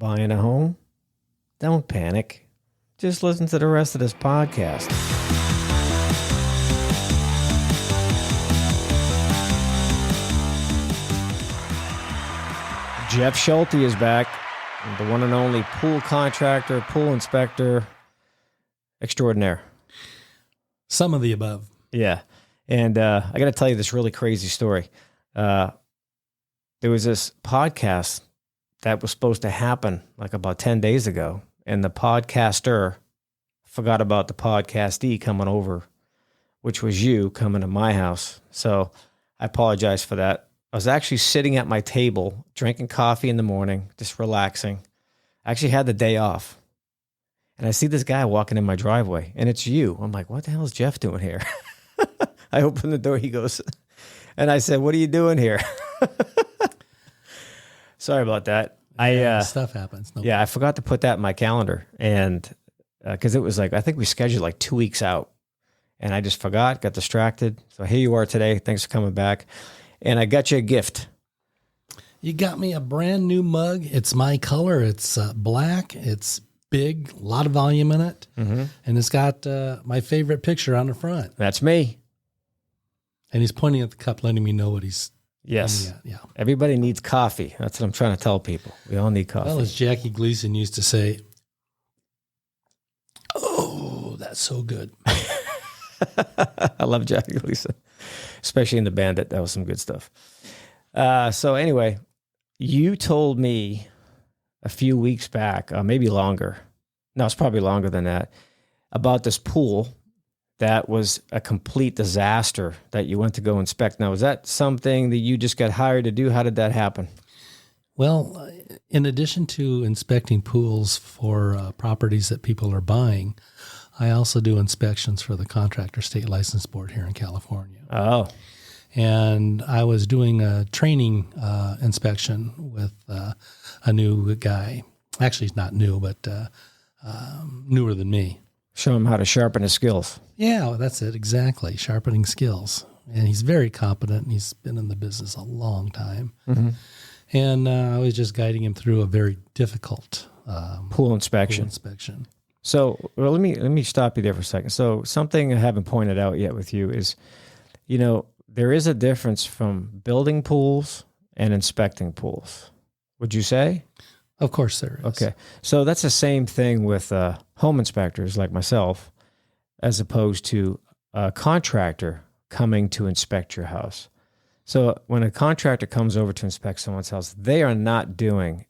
Buying a home? Don't panic. Just listen to the rest of this podcast. Jeff Schulte is back, the one and only pool contractor, pool inspector, extraordinaire. Some of the above. Yeah. And I got to tell you this really crazy story. There was this podcast that was supposed to happen like about 10 days ago, and the podcaster forgot about the podcastee coming over, which was you coming to my house. So I apologize for that. I was actually sitting at my table, drinking coffee in the morning, just relaxing. I actually had the day off. And I see this guy walking in my driveway, and it's you. I'm like, what the hell is Jeff doing here? I open the door, he goes, and I said, what are you doing here? Sorry about that. Stuff happens. Yeah, I forgot to put that in my calendar. And because it was like, I think we scheduled like 2 weeks out. And I just forgot, got distracted. So here you are today. Thanks for coming back. And I got you a gift. You got me a brand new mug. It's my color. It's black. It's big, a lot of volume in it. Mm-hmm. And it's got my favorite picture on the front. That's me. And he's pointing at the cup, letting me know what he's... Yes. Yeah. Everybody needs coffee. That's what I'm trying to tell people. We all need coffee. Well, as Jackie Gleason used to say, oh, that's so good. I love Jackie Gleason, especially in The Bandit. That was some good stuff. So anyway, you told me a few weeks back, maybe longer. No, it's probably longer than that, about this pool that was a complete disaster that you went to go inspect. Now, was that something that you just got hired to do? How did that happen? Well, in addition to inspecting pools for properties that people are buying, I also do inspections for the Contractor State License Board here in California. Oh. And I was doing a training inspection with a new guy. Actually, he's not new, but newer than me. Show him how to sharpen his skills. Yeah, well, that's it. Exactly. Sharpening skills. And he's very competent. And he's been in the business a long time. Mm-hmm. And I was just guiding him through a very difficult pool inspection. So well, let me stop you there for a second. So something I haven't pointed out yet with you is, there is a difference from building pools and inspecting pools. Would you say? Of course there is. Okay. So that's the same thing with home inspectors like myself, as opposed to a contractor coming to inspect your house. So when a contractor comes over to inspect someone's house, they are not doing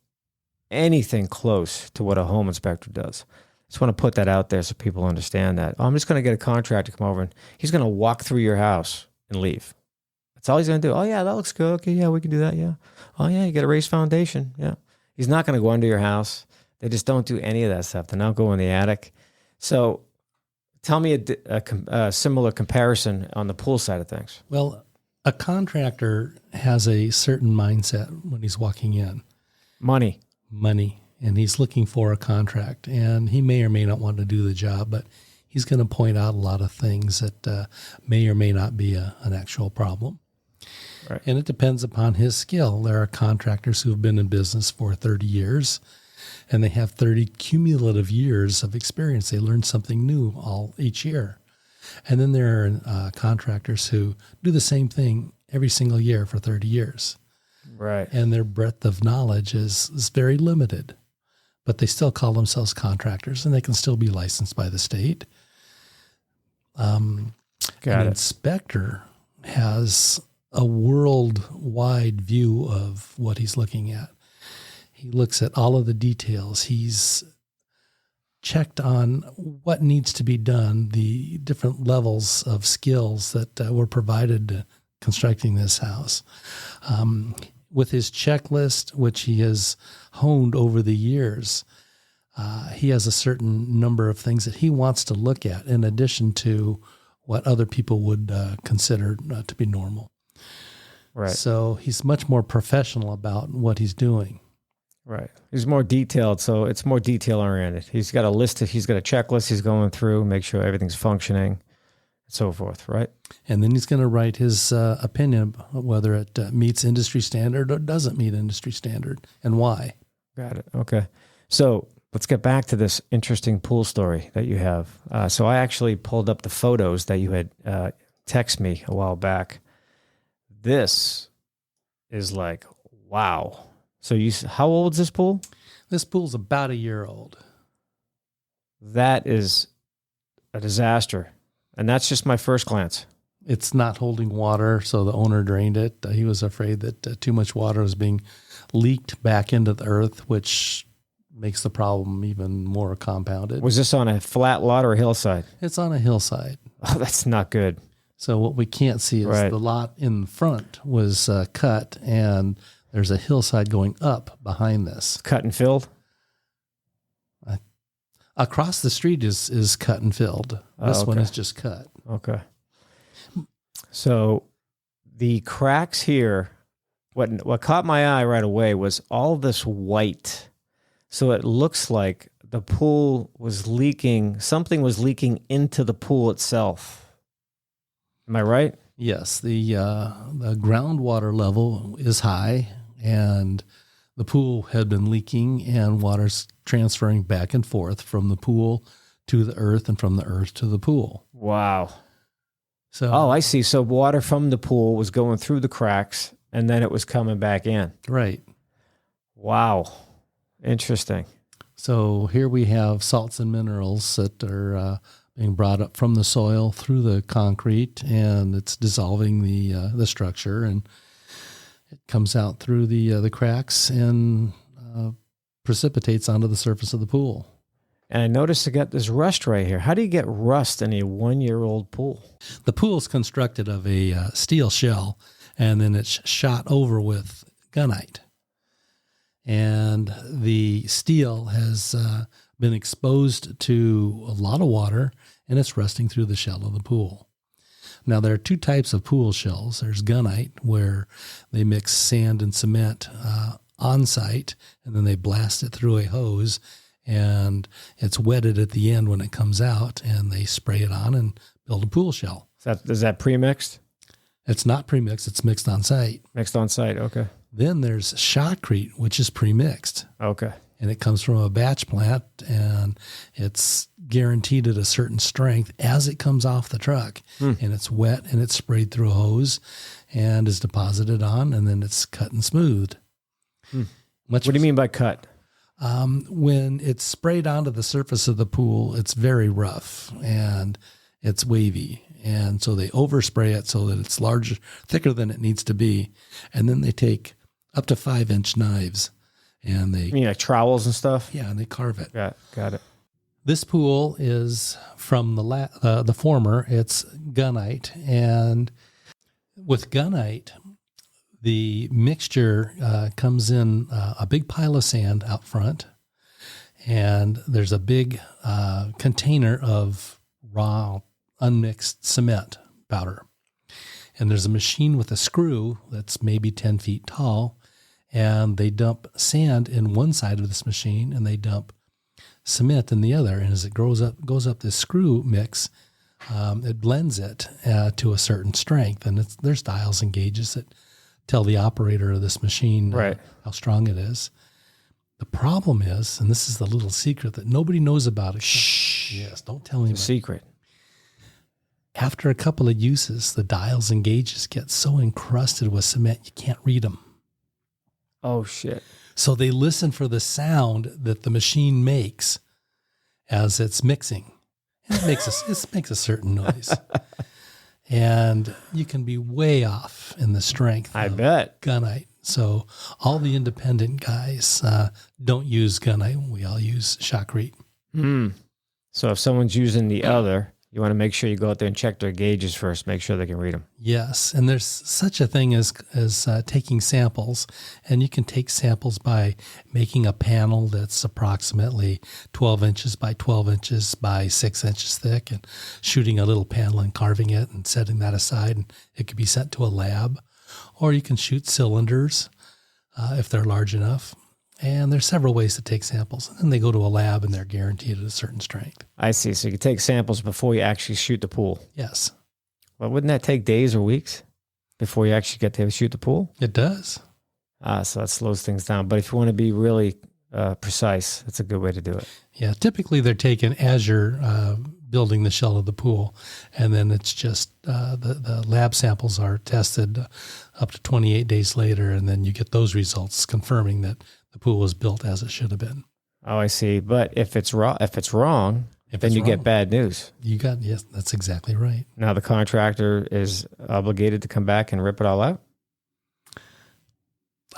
anything close to what a home inspector does. Just want to put that out there so people understand that. I'm just going to get a contractor to come over and he's going to walk through your house and leave. That's all he's going to do. Oh, yeah, that looks good. Okay, yeah, we can do that, yeah. Oh, yeah, you got to raise foundation, yeah. He's not going to go under your house. They just don't do any of that stuff. They don't go in the attic. So tell me a similar comparison on the pool side of things. Well, a contractor has a certain mindset when he's walking in. Money. And he's looking for a contract. And he may or may not want to do the job, but he's going to point out a lot of things that may or may not be an actual problem. Right. And it depends upon his skill. There are contractors who have been in business for 30 years, and they have 30 cumulative years of experience. They learn something new each year. And then there are contractors who do the same thing every single year for 30 years. Right. And their breadth of knowledge is very limited. But they still call themselves contractors, and they can still be licensed by the state. An inspector has a worldwide view of what he's looking at. He looks at all of the details. He's checked on what needs to be done, the different levels of skills that were provided to constructing this house. With his checklist, which he has honed over the years, he has a certain number of things that he wants to look at in addition to what other people would consider to be normal. Right. So he's much more professional about what he's doing. Right. He's more detailed, so it's more detail-oriented. He's got a checklist he's going through, make sure everything's functioning, and so forth, right? And then he's going to write his opinion whether it meets industry standard or doesn't meet industry standard, and why. Got it. Okay. So let's get back to this interesting pool story that you have. So I actually pulled up the photos that you had text me a while back. This is like, wow. So how old is this pool? This pool's about a year old. That is a disaster. And that's just my first glance. It's not holding water, so the owner drained it. He was afraid that too much water was being leaked back into the earth, which makes the problem even more compounded. Was this on a flat lot or a hillside? It's on a hillside. Oh, that's not good. So what we can't see is the lot in front was cut, and there's a hillside going up behind this. Cut and filled? Across the street is cut and filled. This one is just cut. Okay. So the cracks here, what caught my eye right away was all this white. So it looks like the pool was leaking, something was leaking into the pool itself. Am I right? Yes, the groundwater level is high, and the pool had been leaking, and water's transferring back and forth from the pool to the earth and from the earth to the pool. Wow. So, I see. So water from the pool was going through the cracks, and then it was coming back in. Right. Wow. Interesting. So here we have salts and minerals that are being brought up from the soil through the concrete, and it's dissolving the structure, and it comes out through the cracks and precipitates onto the surface of the pool. And I noticed I got this rust right here. How do you get rust in a 1-year-old pool? The pool is constructed of a steel shell, and then it's shot over with gunite. And the steel has been exposed to a lot of water, and it's rusting through the shell of the pool. Now, there are two types of pool shells. There's gunite, where they mix sand and cement on site, and then they blast it through a hose, and it's wetted at the end when it comes out, and they spray it on and build a pool shell. Is that pre-mixed? It's not pre-mixed. It's mixed on site. Mixed on site, okay. Then there's shotcrete, which is pre-mixed. Okay. And it comes from a batch plant, and it's guaranteed at a certain strength as it comes off the truck. And it's wet, and it's sprayed through a hose and is deposited on, and then it's cut and smoothed. What do you mean by cut? When it's sprayed onto the surface of the pool, it's very rough and it's wavy. And so they overspray it so that it's larger, thicker than it needs to be. And then they take up to 5-inch knives, and they... You mean like trowels and stuff? Yeah, and they carve it. Got it. This pool is from the former. It's gunite. And with gunite, the mixture comes in a big pile of sand out front, and there's a big container of raw, unmixed cement powder. And there's a machine with a screw that's maybe 10 feet tall, and they dump sand in one side of this machine, and they dump cement in the other. And as it goes up this screw mix, it blends it to a certain strength. And there's dials and gauges that tell the operator of this machine how strong it is. The problem is, and this is the little secret that nobody knows about. Shh. Yes, don't tell anybody. It's a secret. After a couple of uses, the dials and gauges get so encrusted with cement you can't read them. Oh, shit. So they listen for the sound that the machine makes as it's mixing. And it makes a certain noise. And you can be way off in the strength I of bet. gunite. So all the independent guys don't use gunite. We all use shotcrete. So if someone's using the other, you want to make sure you go out there and check their gauges first, make sure they can read them. Yes, and there's such a thing as taking samples, and you can take samples by making a panel that's approximately 12 inches by 12 inches by 6 inches thick, and shooting a little panel and carving it and setting that aside, and it could be sent to a lab. Or you can shoot cylinders if they're large enough. And there's several ways to take samples. And then they go to a lab, and they're guaranteed at a certain strength. I see. So you can take samples before you actually shoot the pool. Yes. Well, wouldn't that take days or weeks before you actually get to shoot the pool? It does. So that slows things down. But if you want to be really precise. That's a good way to do it. Yeah, typically they're taken as you're building the shell of the pool, and then it's just the lab samples are tested up to 28 days later, and then you get those results confirming that the pool was built as it should have been. Oh, I see. But if it's wrong, then you get bad news. Yes, that's exactly right. Now the contractor is obligated to come back and rip it all out?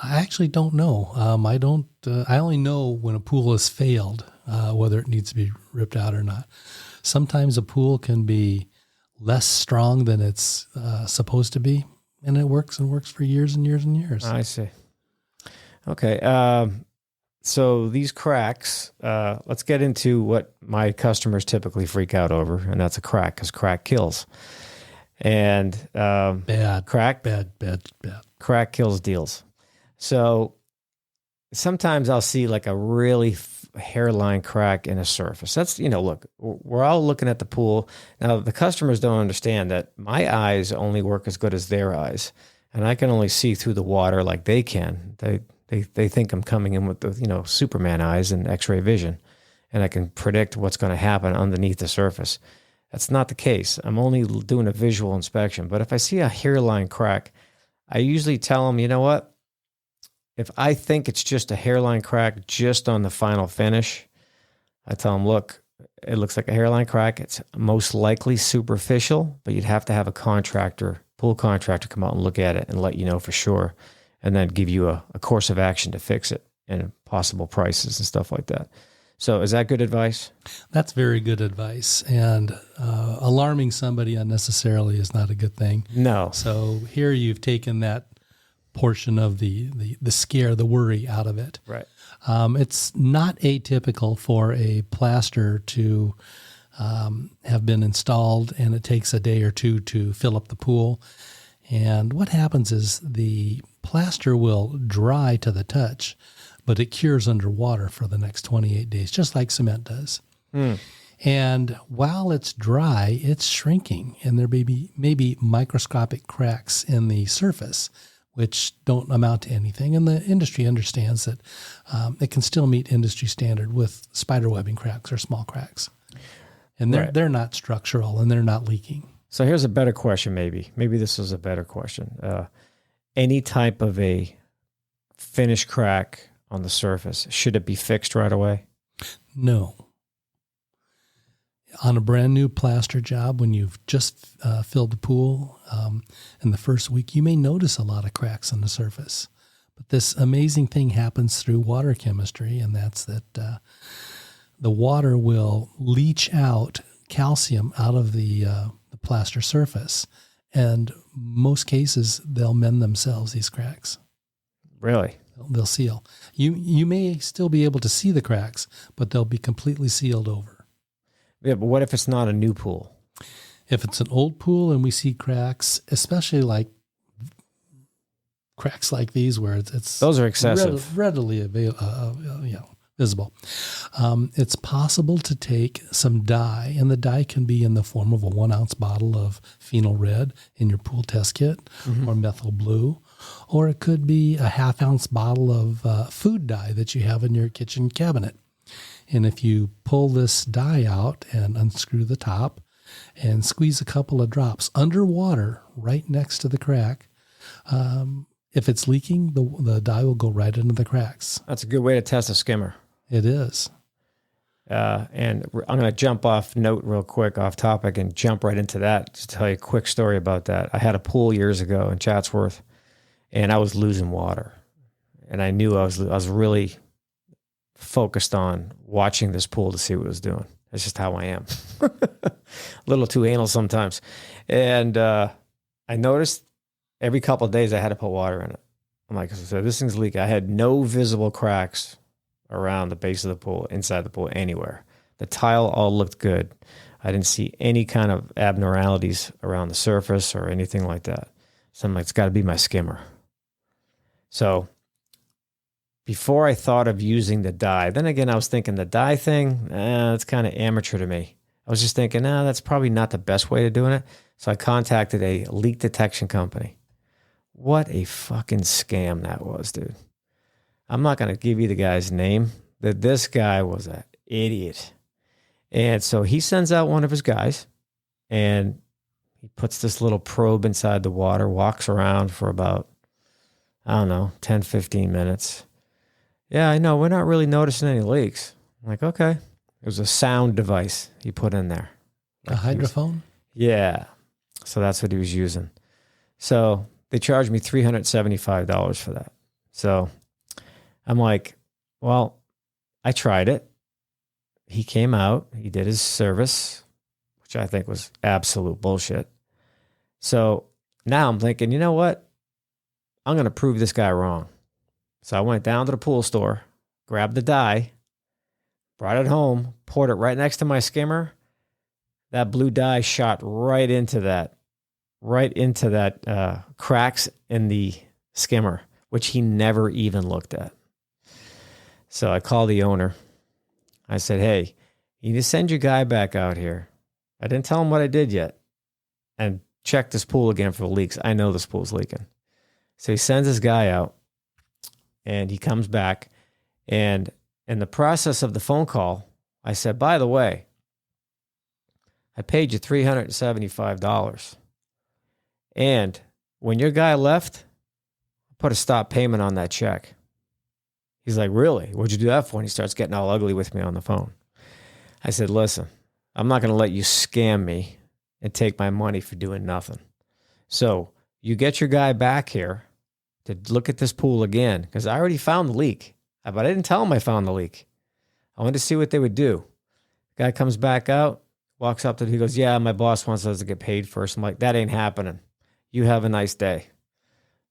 I actually don't know. I only know when a pool has failed, whether it needs to be ripped out or not. Sometimes a pool can be less strong than it's supposed to be, and it works for years and years and years. I see. Okay. So these cracks, let's get into what my customers typically freak out over, and that's a crack, because crack kills. And Bad. crack kills deals. So sometimes I'll see like a really hairline crack in a surface. That's, look, we're all looking at the pool. Now, the customers don't understand that my eyes only work as good as their eyes, and I can only see through the water like they can. They think I'm coming in with the, Superman eyes and X-ray vision, and I can predict what's going to happen underneath the surface. That's not the case. I'm only doing a visual inspection. But if I see a hairline crack, I usually tell them, you know what? If I think it's just a hairline crack just on the final finish, I tell them, look, it looks like a hairline crack. It's most likely superficial, but you'd have to have a pool contractor come out and look at it and let you know for sure, and then give you a course of action to fix it and possible prices and stuff like that. So is that good advice? That's very good advice. And alarming somebody unnecessarily is not a good thing. No. So here you've taken that portion of the scare, the worry out of it. Right. It's not atypical for a plaster to have been installed, and it takes a day or two to fill up the pool. And what happens is the plaster will dry to the touch, but it cures underwater for the next 28 days, just like cement does. And while it's dry, it's shrinking, and there may be microscopic cracks in the surface, which don't amount to anything. And the industry understands that it can still meet industry standard with spider webbing cracks or small cracks. And they're not structural, and they're not leaking. So here's a better question, maybe. Maybe this is a better question. Any type of a finish crack on the surface, should it be fixed right away? No. On a brand new plaster job, when you've just filled the pool, in the first week, you may notice a lot of cracks on the surface. But this amazing thing happens through water chemistry, and that's that the water will leach out calcium out of the plaster surface. And most cases, they'll mend themselves, these cracks. Really? They'll seal. You may still be able to see the cracks, but they'll be completely sealed over. Yeah, but what if it's not a new pool? If it's an old pool and we see cracks, especially like cracks like these where it's those are excessive, readily visible. It's possible to take some dye, and the dye can be in the form of a 1 ounce bottle of phenol red in your pool test kit, or methyl blue, or it could be a 1/2 ounce bottle of food dye that you have in your kitchen cabinet. And if you pull this dye out and unscrew the top and squeeze a couple of drops underwater right next to the crack, if it's leaking, the dye will go right into the cracks. That's a good way to test a skimmer. It is. And I'm going to jump off topic and jump right into that. Just tell you a quick story about that. I had a pool years ago in Chatsworth, and I was losing water. And I knew I was really focused on watching this pool to see what it was doing. That's just how I am. A little too anal sometimes. And I noticed every couple of days I had to put water in it. I'm like, so this thing's leaking. I had no visible cracks around the base of the pool, inside the pool, anywhere. The tile all looked good. I didn't see any kind of abnormalities around the surface or anything like that. So I'm like, it's got to be my skimmer. So before I thought of using the dye, then again, I was thinking the dye thing, it's kind of amateur to me. I was just thinking, that's probably not the best way of doing it. So I contacted a leak detection company. What a fucking scam that was, dude. I'm not going to give you the guy's name, that this guy was an idiot. And so he sends out one of his guys, and he puts this little probe inside the water, walks around for about, I don't know, 10, 15 minutes. Yeah, I know. We're not really noticing any leaks. I'm like, okay. It was a sound device he put in there. A hydrophone? Yeah. So that's what he was using. So they charged me $375 for that. So I'm like, well, I tried it. He came out. He did his service, which I think was absolute bullshit. So now I'm thinking, you know what? I'm going to prove this guy wrong. So I went down to the pool store, grabbed the dye, brought it home, poured it right next to my skimmer. That blue dye shot right into that cracks in the skimmer, which he never even looked at. So I called the owner. I said, hey, you need to send your guy back out here. I didn't tell him what I did yet. And check this pool again for leaks. I know this pool's leaking. So he sends his guy out, and he comes back. And in the process of the phone call, I said, by the way, I paid you $375. And when your guy left, I put a stop payment on that check. He's like, really? What'd you do that for? And he starts getting all ugly with me on the phone. I said, listen, I'm not going to let you scam me and take my money for doing nothing. So you get your guy back here to look at this pool again, because I already found the leak, but I didn't tell him I found the leak. I wanted to see what they would do. Guy comes back out, walks up to him. He goes, yeah, my boss wants us to get paid first. I'm like, that ain't happening. You have a nice day.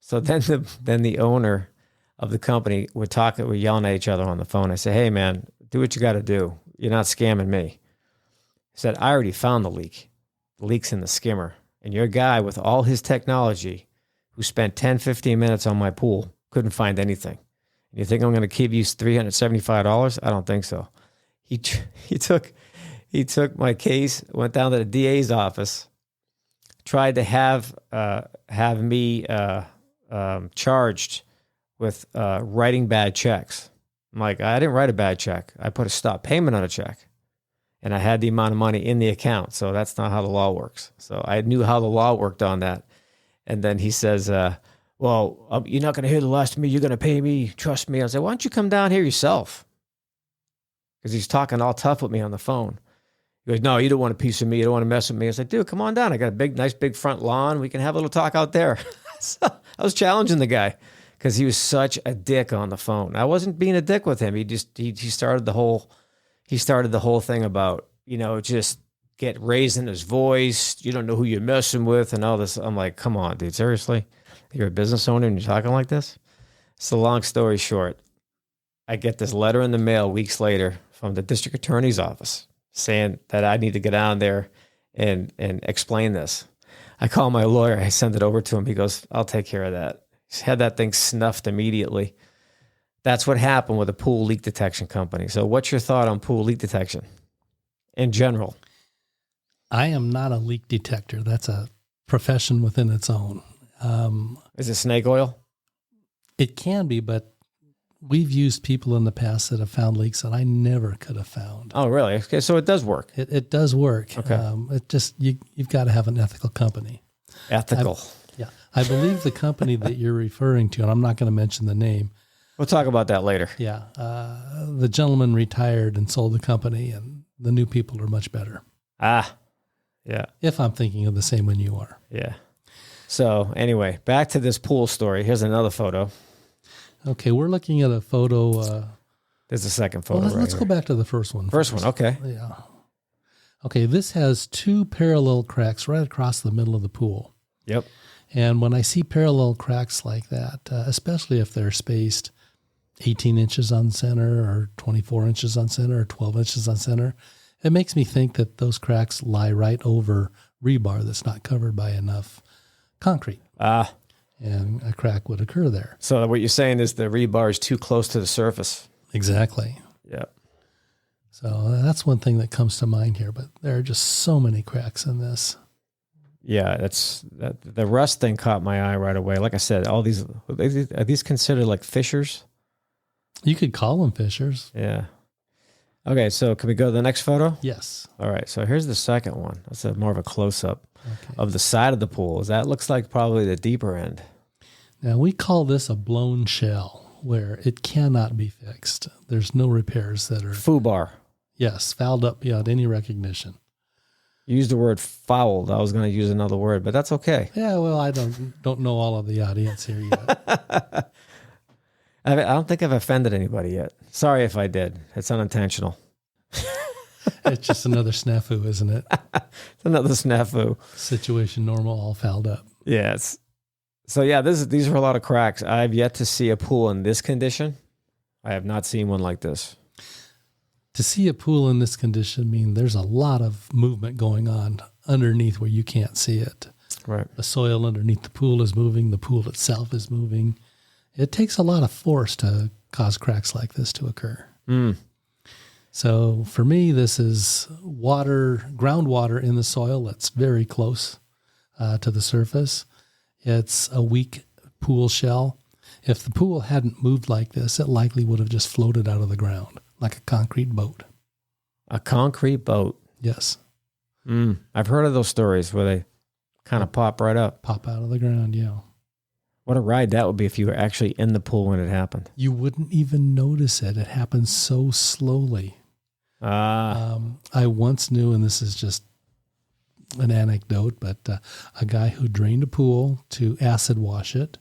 So then the owner of the company we're yelling at each other on the phone. I said, hey man, do what you got to do. You're not scamming me. He said, I already found the leak. The leak's in the skimmer. And your guy with all his technology who spent 10, 15 minutes on my pool couldn't find anything. And you think I'm going to give you $375? I don't think so. He took my case, went down to the DA's office, tried to have me charged with writing bad checks. I'm like, I didn't write a bad check. I put a stop payment on a check, and I had the amount of money in the account. So that's not how the law works. So I knew how the law worked on that. And then he says, well, you're not going to hear the last of me. You're going to pay me. Trust me. I said, why don't you come down here yourself? Because he's talking all tough with me on the phone. He goes, no, you don't want a piece of me. You don't want to mess with me. I said, dude, come on down. I got a nice big front lawn. We can have a little talk out there. So I was challenging the guy because he was such a dick on the phone. I wasn't being a dick with him. He started the whole thing about, just get raising his voice. You don't know who you're messing with and all this. I'm like, come on, dude, seriously? You're a business owner and you're talking like this? So long story short, I get this letter in the mail weeks later from the district attorney's office saying that I need to get down there and explain this. I call my lawyer. I send it over to him. He goes, I'll take care of that. He's had that thing snuffed immediately. That's what happened with a pool leak detection company. So what's your thought on pool leak detection in general? I am not a leak detector. That's a profession within its own. Is it snake oil? It can be, but we've used people in the past that have found leaks that I never could have found. Oh, really? Okay, so it does work. It does work. Okay. It just you've got to have an ethical company. Ethical. I believe the company that you're referring to, and I'm not going to mention the name. We'll talk about that later. Yeah. The gentleman retired and sold the company, and the new people are much better. Yeah. If I'm thinking of the same one you are. Yeah. So anyway, back to this pool story. Here's another photo. Okay, we're looking at a photo. There's a second photo. Let's go back to the first one. First one, okay. Yeah. Okay, this has two parallel cracks right across the middle of the pool. Yep. And when I see parallel cracks like that, especially if they're spaced 18 inches on center or 24 inches on center or 12 inches on center, it makes me think that those cracks lie right over rebar that's not covered by enough concrete. And a crack would occur there. So what you're saying is the rebar is too close to the surface. Exactly. Yep. So that's one thing that comes to mind here, but there are just so many cracks in this. Yeah, the rust thing caught my eye right away. Like I said, all these, are these considered like fissures? You could call them fishers. Yeah. Okay, so can we go to the next photo? Yes. All right, so here's the second one. That's more of a close-up of the side of the pool. That looks like probably the deeper end. Now, we call this a blown shell, where it cannot be fixed. There's no repairs that are... Foobar. Yes, fouled up beyond any recognition. You used the word fouled. I was going to use another word, but that's okay. Yeah, well, I don't know all of the audience here yet. I don't think I've offended anybody yet. Sorry if I did. It's unintentional. It's just another snafu, isn't it? It's another snafu. Situation normal, all fouled up. Yes. So yeah, these are a lot of cracks. I've yet to see a pool in this condition. I have not seen one like this. To see a pool in this condition means there's a lot of movement going on underneath where you can't see it. Right. The soil underneath the pool is moving. The pool itself is moving. It takes a lot of force to cause cracks like this to occur. Mm. So for me, this is groundwater in the soil that's very close to the surface. It's a weak pool shell. If the pool hadn't moved like this, it likely would have just floated out of the ground like a concrete boat. A concrete boat. Yes. I've heard of those stories where they kind of pop right up. Pop out of the ground, yeah. What a ride that would be if you were actually in the pool when it happened. You wouldn't even notice it. It happens so slowly. I once knew, and this is just an anecdote, but a guy who drained a pool to acid wash it,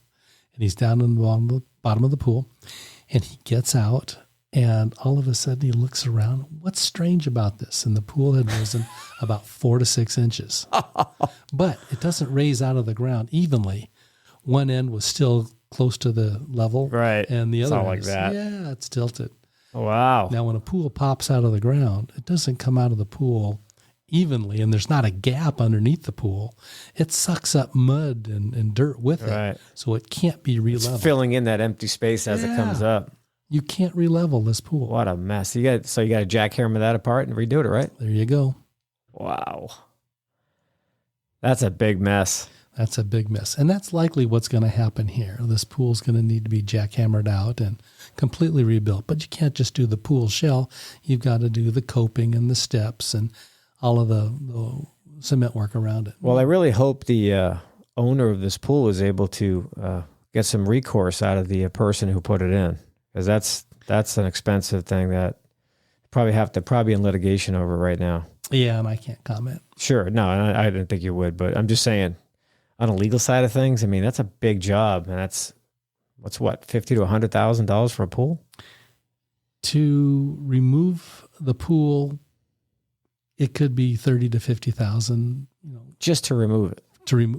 and he's down in the bottom of the pool, and he gets out, and all of a sudden he looks around. What's strange about this? And the pool had risen about 4 to 6 inches, but it doesn't raise out of the ground evenly. One end was still close to the level, right? And the other end like that. Yeah, it's tilted. Wow. Now, when a pool pops out of the ground, it doesn't come out of the pool evenly, and there's not a gap underneath the pool. It sucks up mud and dirt with it, so it can't be re-leveled. It's filling in that empty space as it comes up. You can't re-level this pool. What a mess. You got to jackhammer that apart and redo it, right? There you go. Wow. That's a big mess. That's a big mess. And that's likely what's going to happen here. This pool's going to need to be jackhammered out and completely rebuilt. But you can't just do the pool shell. You've got to do the coping and the steps and all of the cement work around it. Well, I really hope the owner of this pool is able to get some recourse out of the person who put it in, because that's an expensive thing that probably in litigation over right now. Yeah, and I can't comment. Sure. No, I didn't think you would, but I'm just saying, on a legal side of things, I mean, that's a big job, and that's $50,000 to $100,000 for a pool? To remove the pool, it could be $30,000 to $50,000. Just to remove it.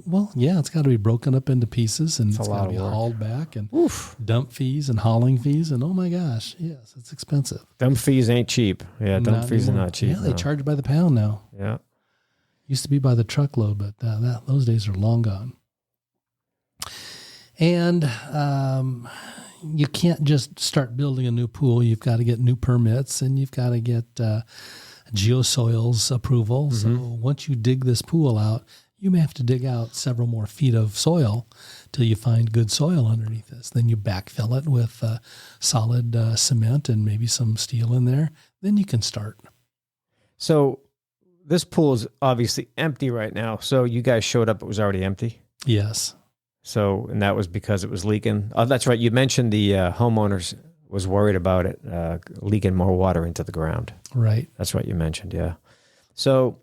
Well, yeah, it's got to be broken up into pieces, and it's got to be hauled back, and dump fees and hauling fees, and oh my gosh, yes, it's expensive. Dump fees ain't cheap. Yeah, dump fees are not cheap. Yeah, they charge by the pound now. Yeah. Used to be by the truckload, but those days are long gone. And you can't just start building a new pool. You've got to get new permits, and you've got to get geosoils approval. Mm-hmm. So once you dig this pool out, you may have to dig out several more feet of soil till you find good soil underneath this. Then you backfill it with solid cement and maybe some steel in there. Then you can start. So this pool is obviously empty right now. So you guys showed up, it was already empty? Yes. So, and that was because it was leaking. Oh, that's right. You mentioned the homeowners was worried about it leaking more water into the ground. Right. That's what you mentioned, yeah. So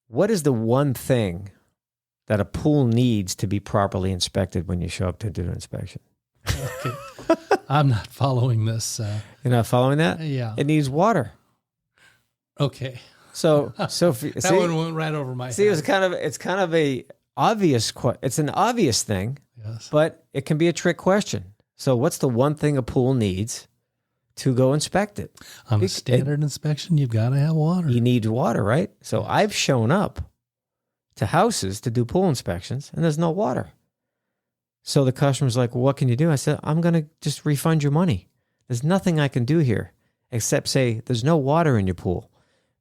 what is the one thing that a pool needs to be properly inspected when you show up to do an inspection? Okay. I'm not following this. You're not following that? Yeah. It needs water. Okay. So that one went right over my head. See, it's kind of a obvious. It's an obvious thing, yes, but it can be a trick question. So, what's the one thing a pool needs to go inspect it? On a standard inspection, you've got to have water. You need water, right? So, yes. I've shown up to houses to do pool inspections, and there's no water. So the customer's like, well, "What can you do?" I said, "I'm going to just refund your money. There's nothing I can do here except say there's no water in your pool."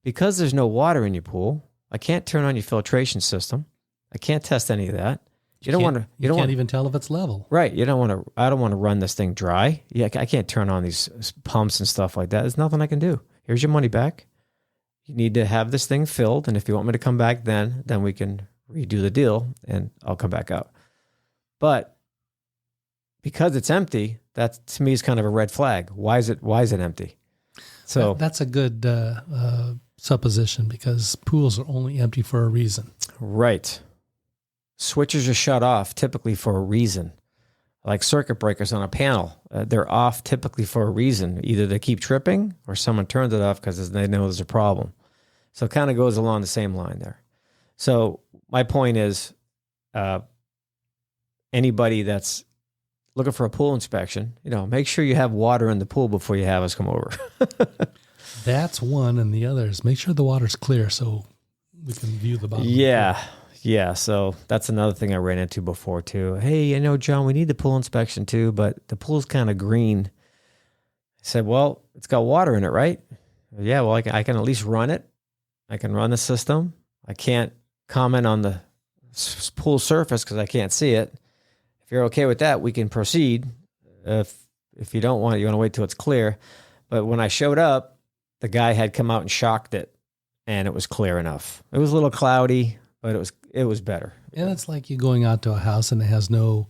Because there's no water in your pool, I can't turn on your filtration system. I can't test any of that. You don't want to. You can't even tell if it's level. Right. You don't want to. I don't want to run this thing dry. Yeah, I can't turn on these pumps and stuff like that. There's nothing I can do. Here's your money back. You need to have this thing filled, and if you want me to come back, then we can redo the deal, and I'll come back out. But because it's empty, that to me is kind of a red flag. Why is it empty? So that's a good supposition, because pools are only empty for a reason. Right. Switches are shut off typically for a reason. Like circuit breakers on a panel, they're off typically for a reason. Either they keep tripping or someone turns it off because they know there's a problem. So it kind of goes along the same line there. So my point is, anybody that's looking for a pool inspection, make sure you have water in the pool before you have us come over. That's one, and the other is make sure the water's clear so we can view the bottom. Yeah, so that's another thing I ran into before too. Hey, John, we need the pool inspection too, but the pool's kind of green. I said, well, it's got water in it, right? Yeah, well, I can at least run it. I can run the system. I can't comment on the pool surface because I can't see it. If you're okay with that, we can proceed. If you don't want it, you want to wait till it's clear. But when I showed up, the guy had come out and shocked it, and it was clear enough. It was a little cloudy, but it was better. And it's like you going out to a house and it has no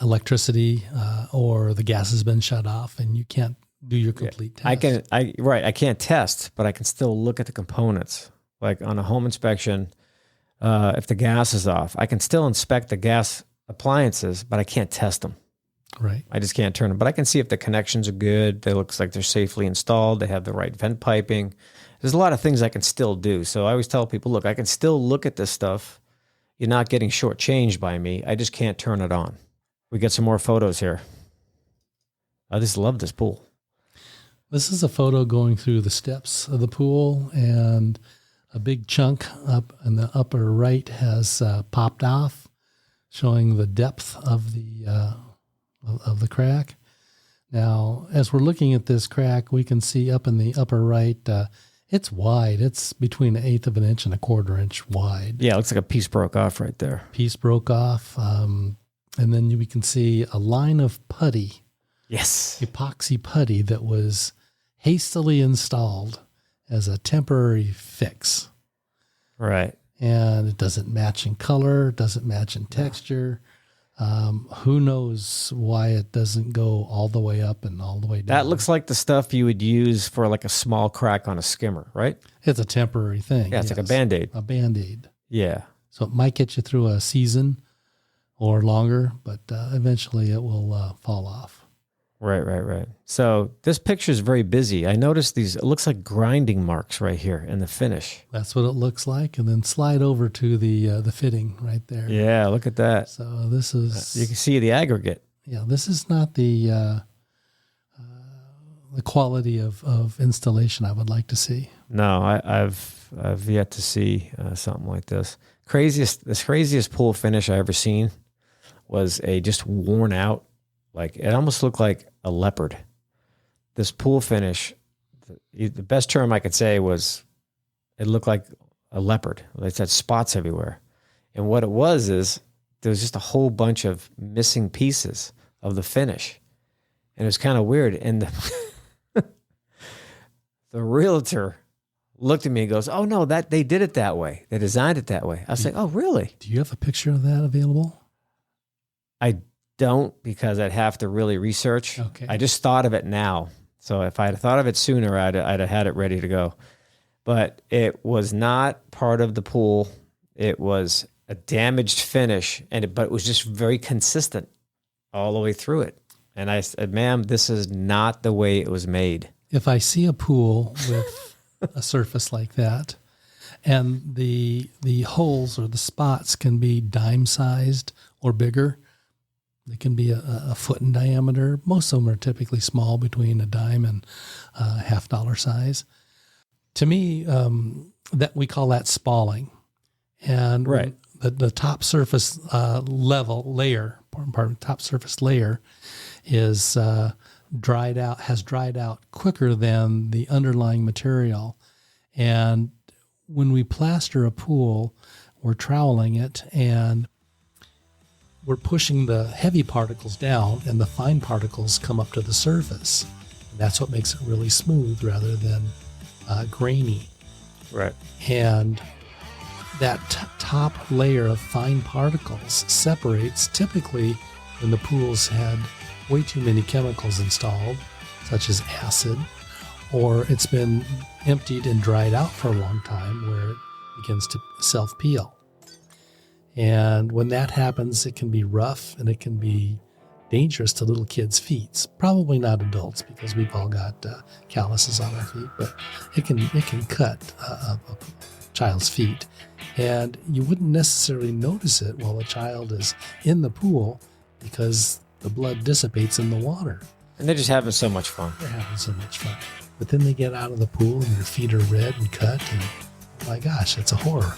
electricity or the gas has been shut off and you can't do your complete test. I can't test, but I can still look at the components. Like on a home inspection, if the gas is off, I can still inspect the gas appliances, but I can't test them. Right. I just can't turn them. But I can see if the connections are good. They looks like they're safely installed. They have the right vent piping. There's a lot of things I can still do. So I always tell people, look, I can still look at this stuff. You're not getting shortchanged by me. I just can't turn it on. We get some more photos here. I just love this pool. This is a photo going through the steps of the pool, and a big chunk up in the upper right has popped off, showing the depth of the crack. Now, as we're looking at this crack, we can see up in the upper right, it's wide. It's between 1/8 of an inch and 1/4 inch wide. Yeah, it looks like a piece broke off right there. Piece broke off. And then we can see a line of putty. Yes. Epoxy putty that was hastily installed as a temporary fix. Right. And it doesn't match in color, doesn't match in texture. Who knows why it doesn't go all the way up and all the way down. That looks like the stuff you would use for like a small crack on a skimmer, right? It's a temporary thing. Yeah, it's like a Band-Aid. A Band-Aid. Yeah. So it might get you through a season or longer, but eventually it will fall off. Right. So this picture is very busy. I noticed these, it looks like grinding marks right here in the finish. That's what it looks like. And then slide over to the fitting right there. Yeah, look at that. So this is... you can see the aggregate. Yeah, this is not the quality of installation I would like to see. No, I've yet to see something like this. The craziest pool finish I ever seen was a just worn out, like it almost looked like a leopard. This pool finish, the best term I could say was it looked like a leopard. It had spots everywhere. And what it was is there was just a whole bunch of missing pieces of the finish. And it was kind of weird. And the realtor looked at me and goes, oh, no, that they did it that way. They designed it that way. I was like, oh, really? Do you have a picture of that available? I don't, because I'd have to really research. Okay. I just thought of it now. So if I had thought of it sooner, I'd have had it ready to go. But it was not part of the pool. It was a damaged finish, but it was just very consistent all the way through it. And I said, ma'am, this is not the way it was made. If I see a pool with a surface like that, and the holes or the spots can be dime-sized or bigger, they can be a foot in diameter. Most of them are typically small, between a dime and $50 size. To me, that we call that spalling. And right. The top surface top surface layer is dried out quicker than the underlying material. And when we plaster a pool, we're troweling it, and we're pushing the heavy particles down and the fine particles come up to the surface. And that's what makes it really smooth rather than grainy. Right. And that top layer of fine particles separates typically when the pool's had way too many chemicals installed, such as acid, or it's been emptied and dried out for a long time where it begins to self-peel. And when that happens, it can be rough and it can be dangerous to little kids' feet. Probably not adults because we've all got calluses on our feet, but it can cut a child's feet. And you wouldn't necessarily notice it while a child is in the pool because the blood dissipates in the water. And they're just having so much fun. They're having so much fun. But then they get out of the pool and their feet are red and cut, and oh my gosh, it's a horror.